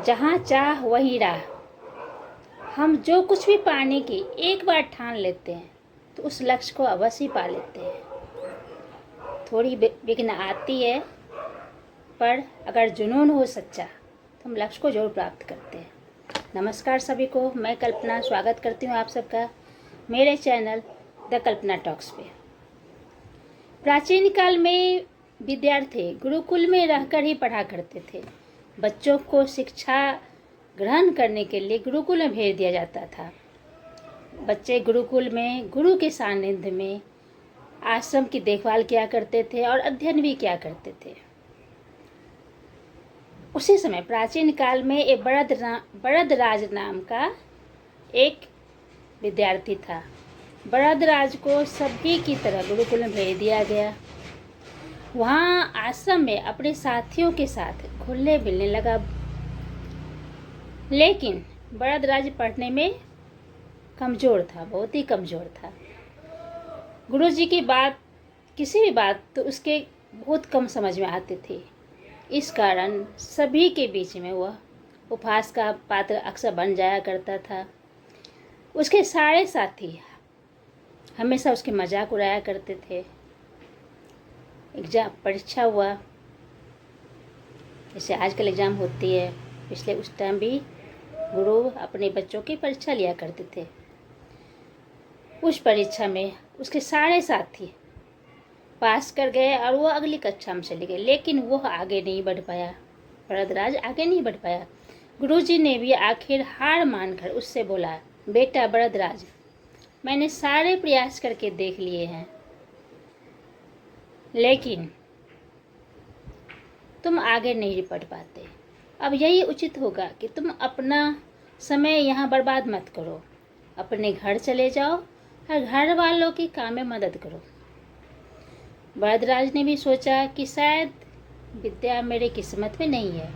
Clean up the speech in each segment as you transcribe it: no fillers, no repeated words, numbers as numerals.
जहाँ चाह वहीं राह। हम जो कुछ भी पाने की एक बार ठान लेते हैं तो उस लक्ष्य को अवश्य पा लेते हैं। थोड़ी विघ्न आती है, पर अगर जुनून हो सच्चा तो हम लक्ष्य को जरूर प्राप्त करते हैं। नमस्कार सभी को, मैं कल्पना स्वागत करती हूँ आप सबका मेरे चैनल द कल्पना टॉक्स पे। प्राचीन काल में विद्यार्थी गुरुकुल में रहकर ही पढ़ा करते थे। बच्चों को शिक्षा ग्रहण करने के लिए गुरुकुल में भेज दिया जाता था। बच्चे गुरुकुल में गुरु के सानिध्य में आश्रम की देखभाल किया करते थे और अध्ययन भी किया करते थे। उसी समय प्राचीन काल में एक बरदराज नाम का एक विद्यार्थी था। बरदराज को सभी की तरह गुरुकुल में भेज दिया गया। वहाँ आश्रम में अपने साथियों के साथ घुलने मिलने लगा, लेकिन बरदराज पढ़ने में कमज़ोर था, बहुत ही कमज़ोर था। गुरुजी की बात, किसी भी बात तो उसके बहुत कम समझ में आती थी। इस कारण सभी के बीच में वह उपहास का पात्र अक्सर बन जाया करता था। उसके सारे साथी हमेशा उसके मजाक उड़ाया करते थे। एग्जाम परीक्षा हुआ, जैसे आजकल एग्ज़ाम होती है, पिछले उस टाइम भी गुरु अपने बच्चों की परीक्षा लिया करते थे। उस परीक्षा में उसके सारे साथी पास कर गए और वो अगली कक्षा में चले गए, लेकिन वह आगे नहीं बढ़ पाया। बरदराज आगे नहीं बढ़ पाया। गुरुजी ने भी आखिर हार मानकर उससे बोला, बेटा बरदराज, मैंने सारे प्रयास करके देख लिए हैं, लेकिन तुम आगे नहीं बढ़ पाते। अब यही उचित होगा कि तुम अपना समय यहाँ बर्बाद मत करो, अपने घर चले जाओ और घर वालों की काम में मदद करो। बरदराज ने भी सोचा कि शायद विद्या मेरी किस्मत में नहीं है,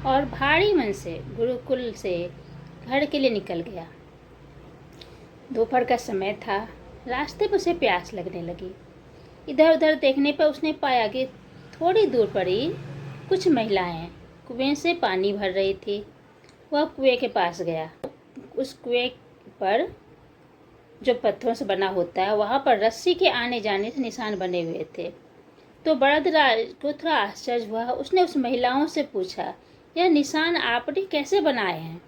और भारी मन से गुरुकुल से घर के लिए निकल गया। दोपहर का समय था। रास्ते पर उसे प्यास लगने लगी। इधर उधर देखने पर उसने पाया कि थोड़ी दूर पर ही कुछ महिलाएं कुएं से पानी भर रही थी। वह कुएं के पास गया। उस कुएं पर जो पत्थरों से बना होता है, वहाँ पर रस्सी के आने जाने से निशान बने हुए थे। तो बरदराज को थोड़ा आश्चर्य हुआ। उसने उस महिलाओं से पूछा, यह निशान आपने कैसे बनाए हैं?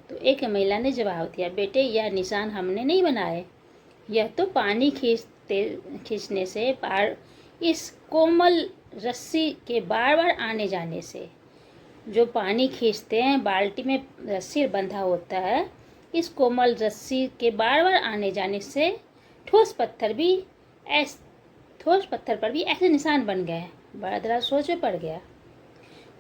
तो एक महिला ने जवाब दिया, बेटे यह निशान हमने नहीं बनाए, यह तो पानी खींचने से बार इस कोमल रस्सी के बार बार आने जाने से, जो पानी खींचते हैं बाल्टी में रस्सी बंधा होता है, इस कोमल रस्सी के बार बार आने जाने से ठोस पत्थर पर भी ऐसे निशान बन गए। बरदराज सोच में पड़ गया।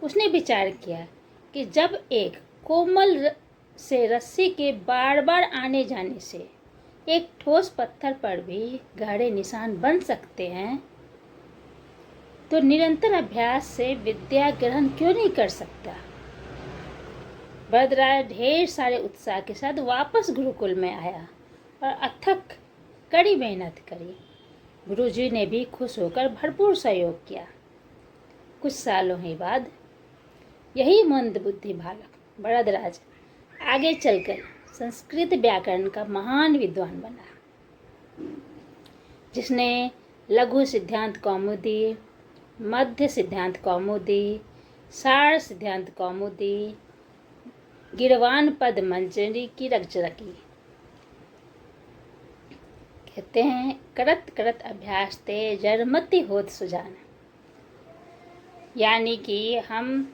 उसने विचार किया कि जब एक कोमल से रस्सी के बार बार आने जाने से एक ठोस पत्थर पर भी गहरे निशान बन सकते हैं, तो निरंतर अभ्यास से विद्या ग्रहण क्यों नहीं कर सकता। बरदराज ढेर सारे उत्साह के साथ वापस गुरुकुल में आया और अथक कड़ी मेहनत करी। गुरुजी ने भी खुश होकर भरपूर सहयोग किया। कुछ सालों ही बाद यही मंदबुद्धि बालक बरदराज आगे चलकर संस्कृत व्याकरण का महान विद्वान बना, जिसने लघु सिद्धांत कौमुदी, मध्य सिद्धांत कौमुदी, सार सिद्धांत कौमुदी, गिरवान पद मंजरी की रचना की। कहते हैं, करत करत अभ्यास ते जरमति होत सुजान। यानी कि हम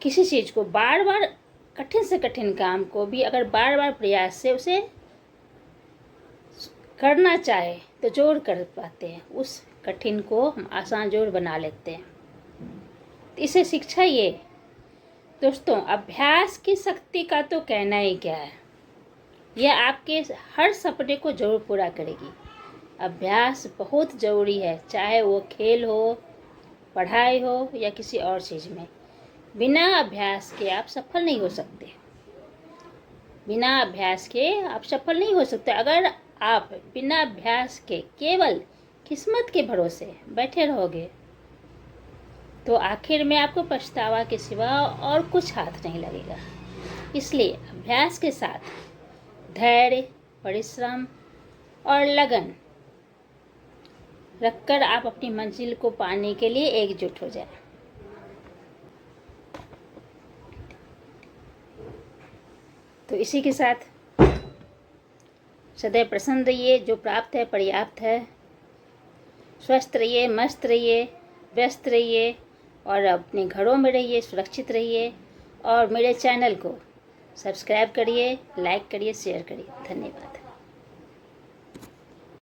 किसी चीज़ को बार बार, कठिन से कठिन काम को भी अगर बार बार प्रयास से उसे करना चाहे तो जोर कर पाते हैं। उस कठिन को हम आसान जोर बना लेते हैं। तो इसे शिक्षा ये दोस्तों, अभ्यास की शक्ति का तो कहना ही क्या है। यह आपके हर सपने को जरूर पूरा करेगी। अभ्यास बहुत ज़रूरी है, चाहे वो खेल हो, पढ़ाई हो या किसी और चीज़ में। बिना अभ्यास के आप सफल नहीं हो सकते। बिना अभ्यास के आप सफल नहीं हो सकते। अगर आप बिना अभ्यास के केवल किस्मत के भरोसे बैठे रहोगे तो आखिर में आपको पछतावा के सिवा और कुछ हाथ नहीं लगेगा। इसलिए अभ्यास के साथ धैर्य, परिश्रम और लगन रखकर आप अपनी मंजिल को पाने के लिए एकजुट हो जाए। तो इसी के साथ सदैव प्रसन्न रहिए, जो प्राप्त है पर्याप्त है। स्वस्थ रहिए, मस्त रहिए, व्यस्त रहिए और अपने घरों में रहिए, सुरक्षित रहिए। और मेरे चैनल को सब्सक्राइब करिए, लाइक करिए, शेयर करिए। धन्यवाद।